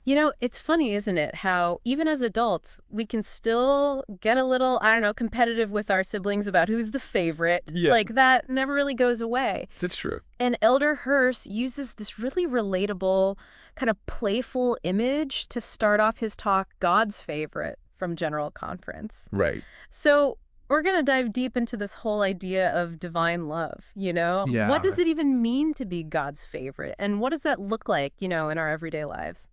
You know, it's funny, isn't it, how even as adults, we can still get a little, I don't know, competitive with our siblings about who's the favorite. Yeah. Like, that never really goes away. It's true. And Elder Hirst uses this really relatable, kind of playful image to start off his talk, God's Favorite, from General Conference. Right. So we're going to dive deep into this whole idea of divine love, you know? What Yeah. does it even mean to be God's favorite? And what does that look like, you know, in our everyday lives?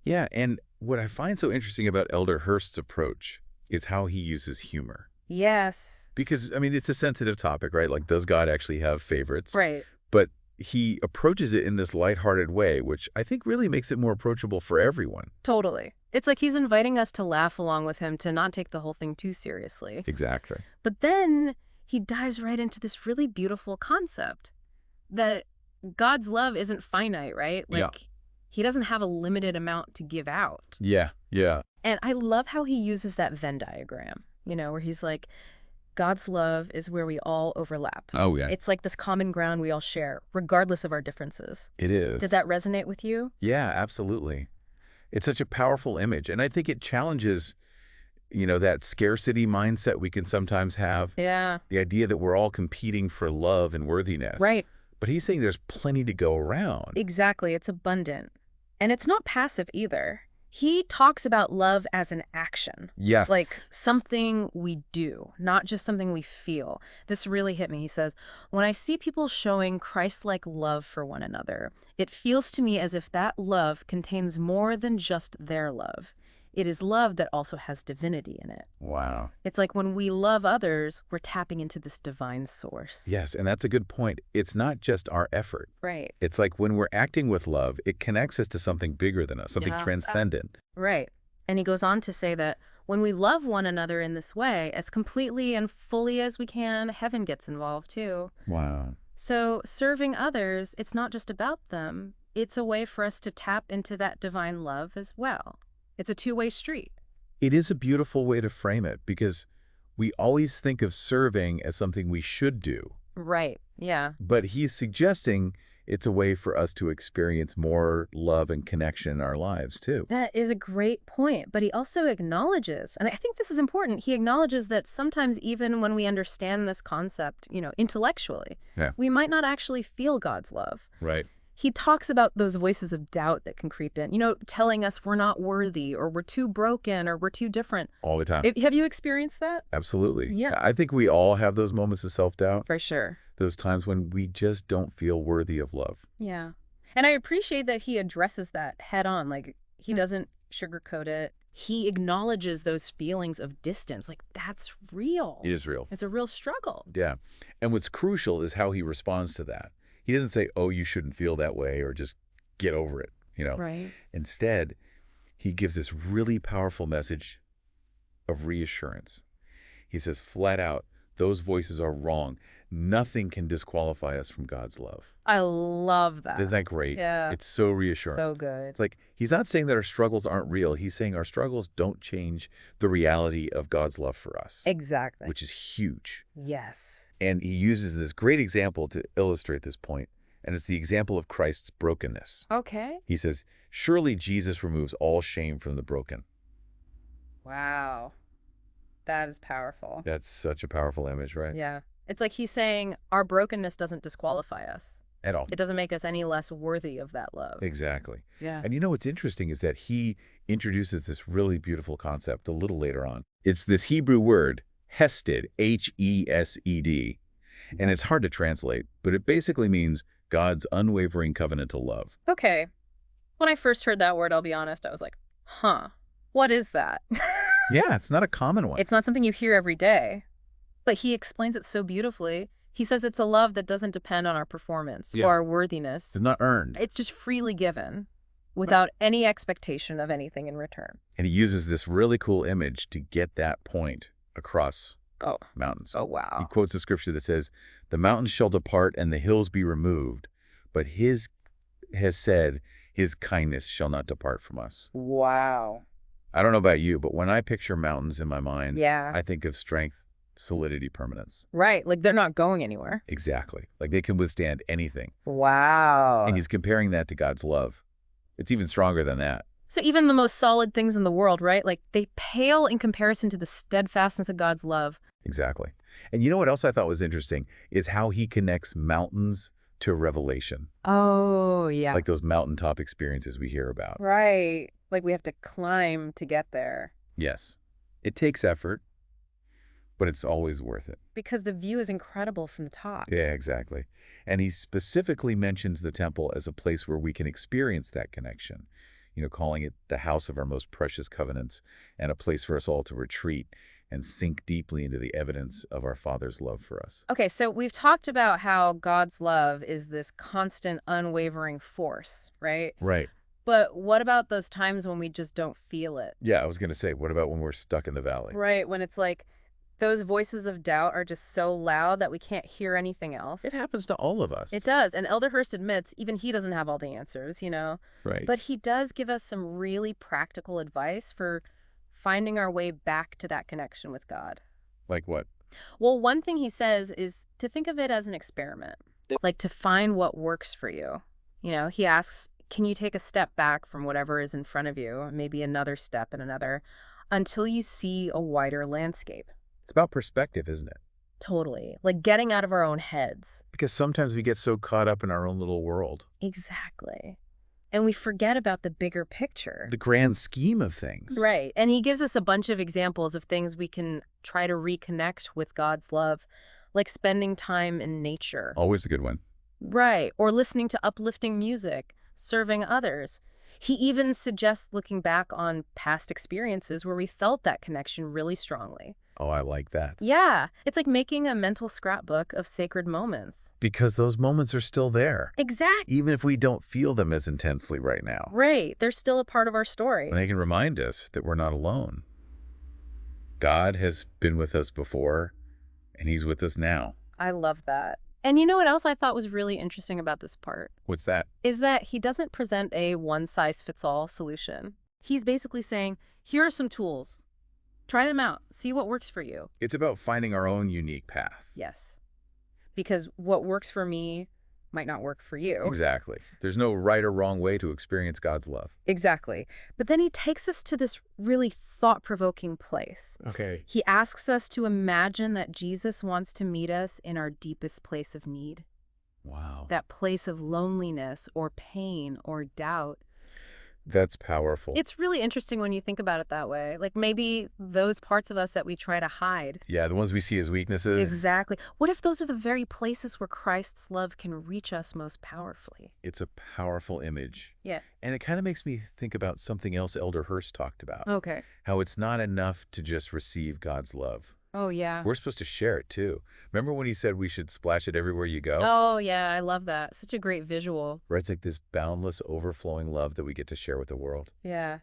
Yeah, and what I find so interesting about Elder Hirst's approach is how he uses humor. Yes. Because, I mean, it's a sensitive topic, right? Like, does God actually have favorites? Right. But he approaches it in this lighthearted way, which I think really makes it more approachable for everyone. Totally. It's like he's inviting us to laugh along with him, to not take the whole thing too seriously. Exactly. But then he dives right into this really beautiful concept that God's love isn't finite, right? Yeah. He doesn't have a limited amount to give out. Yeah, yeah. And I love how he uses that Venn diagram, you know, where he's like, God's love is where we all overlap. Oh, yeah. It's like this common ground we all share, regardless of our differences. It is. Did that resonate with you? Yeah, absolutely. It's such a powerful image, and I think it challenges, that scarcity mindset we can sometimes have. Yeah. The idea that we're all competing for love and worthiness. Right. But he's saying there's plenty to go around. Exactly. It's abundant. And it's not passive either. He talks about love as an action. Yes. Like something we do, not just something we feel. This really hit me. He says, when I see people showing Christ-like love for one another, it feels to me as if that love contains more than just their love. It is love that also has divinity in it. Wow. It's like when we love others, we're tapping into this divine source. Yes, and that's a good point. It's not just our effort. Right. It's like when we're acting with love, it connects us to something bigger than us, something transcendent. Right. And he goes on to say that when we love one another in this way, as completely and fully as we can, heaven gets involved too. Wow. So serving others, it's not just about them. It's a way for us to tap into that divine love as well. It's a two-way street. It is a beautiful way to frame it because we always think of serving as something we should do. Right. Yeah. But he's suggesting it's a way for us to experience more love and connection in our lives, too. That is a great point. But he also acknowledges, and I think this is important, he acknowledges that sometimes even when we understand this concept, intellectually, we might not actually feel God's love. Right. He talks about those voices of doubt that can creep in, telling us we're not worthy or we're too broken or we're too different. All the time. Have you experienced that? Absolutely. Yeah. I think we all have those moments of self-doubt. For sure. Those times when we just don't feel worthy of love. Yeah. And I appreciate that he addresses that head on. Like, he doesn't sugarcoat it. He acknowledges those feelings of distance. Like, that's real. It is real. It's a real struggle. Yeah. And what's crucial is how he responds to that. He doesn't say, oh, you shouldn't feel that way or just get over it, Right. Instead, he gives this really powerful message of reassurance. He says flat out, those voices are wrong. Nothing can disqualify us from God's love. I love that. Isn't that great? Yeah. It's so reassuring. So good. It's like he's not saying that our struggles aren't real. He's saying our struggles don't change the reality of God's love for us. Exactly. Which is huge. Yes. And he uses this great example to illustrate this point, and it's the example of Christ's brokenness. Okay. He says, surely Jesus removes all shame from the broken. Wow. That is powerful. That's such a powerful image, right? Yeah. It's like he's saying our brokenness doesn't disqualify us. At all. It doesn't make us any less worthy of that love. Exactly. Yeah. And what's interesting is that he introduces this really beautiful concept a little later on. It's this Hebrew word, Hesed, H-E-S-E-D. And it's hard to translate, but it basically means God's unwavering covenantal love. Okay. When I first heard that word, I'll be honest, I was like, what is that? Yeah, it's not a common one. It's not something you hear every day. But he explains it so beautifully. He says it's a love that doesn't depend on our performance or our worthiness. It's not earned. It's just freely given without any expectation of anything in return. And he uses this really cool image to get that point across mountains. Oh, wow. He quotes a scripture that says, the mountains shall depart and the hills be removed, but his has said, his kindness shall not depart from us. Wow. I don't know about you, but when I picture mountains in my mind, Yeah. I think of strength, solidity, permanence. Right. Like they're not going anywhere. Exactly. Like they can withstand anything. Wow. And he's comparing that to God's love. It's even stronger than that. So even the most solid things in the world, right? Like they pale in comparison to the steadfastness of God's love. Exactly. And you know what else I thought was interesting is how he connects mountains to revelation, Oh, yeah. like those mountaintop experiences we hear about. Right. Like we have to climb to get there. Yes, it takes effort, but it's always worth it. Because the view is incredible from the top. Yeah, exactly. And he specifically mentions the temple as a place where we can experience that connection, calling it the house of our most precious covenants and a place for us all to retreat and sink deeply into the evidence of our Father's love for us. Okay, so we've talked about how God's love is this constant, unwavering force, right? Right. But what about those times when we just don't feel it? Yeah, I was going to say, what about when we're stuck in the valley? Right, when it's like those voices of doubt are just so loud that we can't hear anything else. It happens to all of us. It does, and Elder Hirst admits even he doesn't have all the answers, Right. But he does give us some really practical advice for finding our way back to that connection with God. Like what? Well, one thing he says is to think of it as an experiment, like to find what works for you. He asks, can you take a step back from whatever is in front of you, maybe another step and another, until you see a wider landscape? It's about perspective, isn't it? Totally. Like getting out of our own heads. Because sometimes we get so caught up in our own little world. Exactly. And we forget about the bigger picture. The grand scheme of things. Right. And he gives us a bunch of examples of things we can try to reconnect with God's love, like spending time in nature. Always a good one. Right. Or listening to uplifting music, serving others. He even suggests looking back on past experiences where we felt that connection really strongly. Oh, I like that. Yeah. It's like making a mental scrapbook of sacred moments. Because those moments are still there. Exactly. Even if we don't feel them as intensely right now. Right. They're still a part of our story. And they can remind us that we're not alone. God has been with us before, and he's with us now. I love that. And you know what else I thought was really interesting about this part? What's that? Is that he doesn't present a one-size-fits-all solution. He's basically saying, here are some tools. Try them out. See what works for you. It's about finding our own unique path. Yes. Because what works for me might not work for you. Exactly. There's no right or wrong way to experience God's love. Exactly. But then he takes us to this really thought-provoking place. Okay. He asks us to imagine that Jesus wants to meet us in our deepest place of need. Wow. That place of loneliness or pain or doubt. That's powerful. It's really interesting when you think about it that way. Like maybe those parts of us that we try to hide. Yeah, the ones we see as weaknesses. Exactly. What if those are the very places where Christ's love can reach us most powerfully? It's a powerful image. Yeah. And it kind of makes me think about something else Elder Hirst talked about. Okay. How it's not enough to just receive God's love. Oh, yeah. We're supposed to share it, too. Remember when he said we should splash it everywhere you go? Oh, yeah. I love that. Such a great visual. Right? It's like this boundless, overflowing love that we get to share with the world. Yeah.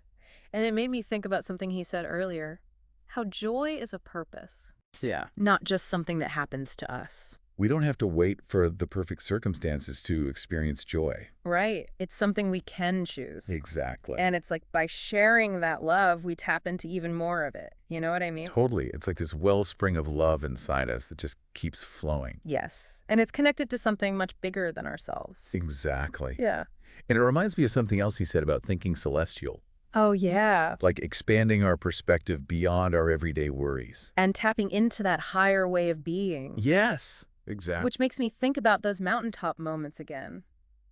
And it made me think about something he said earlier. How joy is a purpose. Yeah. Not just something that happens to us. We don't have to wait for the perfect circumstances to experience joy. Right. It's something we can choose. Exactly. And it's like by sharing that love, we tap into even more of it. You know what I mean? Totally. It's like this wellspring of love inside us that just keeps flowing. Yes. And it's connected to something much bigger than ourselves. Exactly. Yeah. And it reminds me of something else he said about thinking celestial. Oh, yeah. Like expanding our perspective beyond our everyday worries. And tapping into that higher way of being. Yes, exactly. Which makes me think about those mountaintop moments again.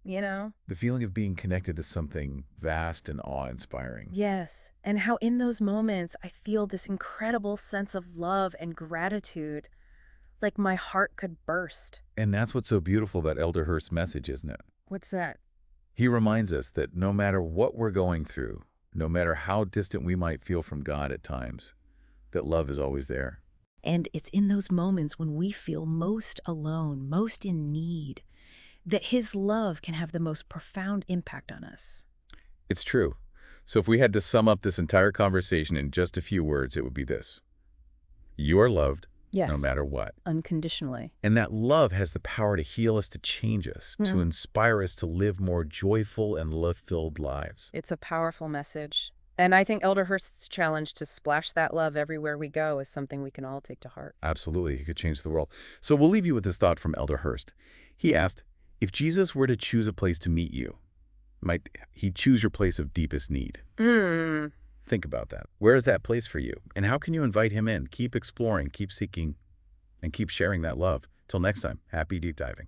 The feeling of being connected to something vast and awe-inspiring. Yes. And how in those moments, I feel this incredible sense of love and gratitude. Like my heart could burst. And that's what's so beautiful about Elder Hirst's message, isn't it? What's that? He reminds us that no matter what we're going through, no matter how distant we might feel from God at times, that love is always there. And it's in those moments when we feel most alone, most in need, that his love can have the most profound impact on us. It's true. So if we had to sum up this entire conversation in just a few words, it would be this. You are loved, Yes. no matter what. Unconditionally. And that love has the power to heal us, to change us, to inspire us to live more joyful and love-filled lives. It's a powerful message. And I think Elder Hirst's challenge to splash that love everywhere we go is something we can all take to heart. Absolutely. It could change the world. So we'll leave you with this thought from Elder Hirst. He asked, if Jesus were to choose a place to meet you, Might he choose your place of deepest need? Mm. Think about that. Where is that place for you? And how can you invite him in? Keep exploring, keep seeking, and keep sharing that love. Till next time, happy deep diving.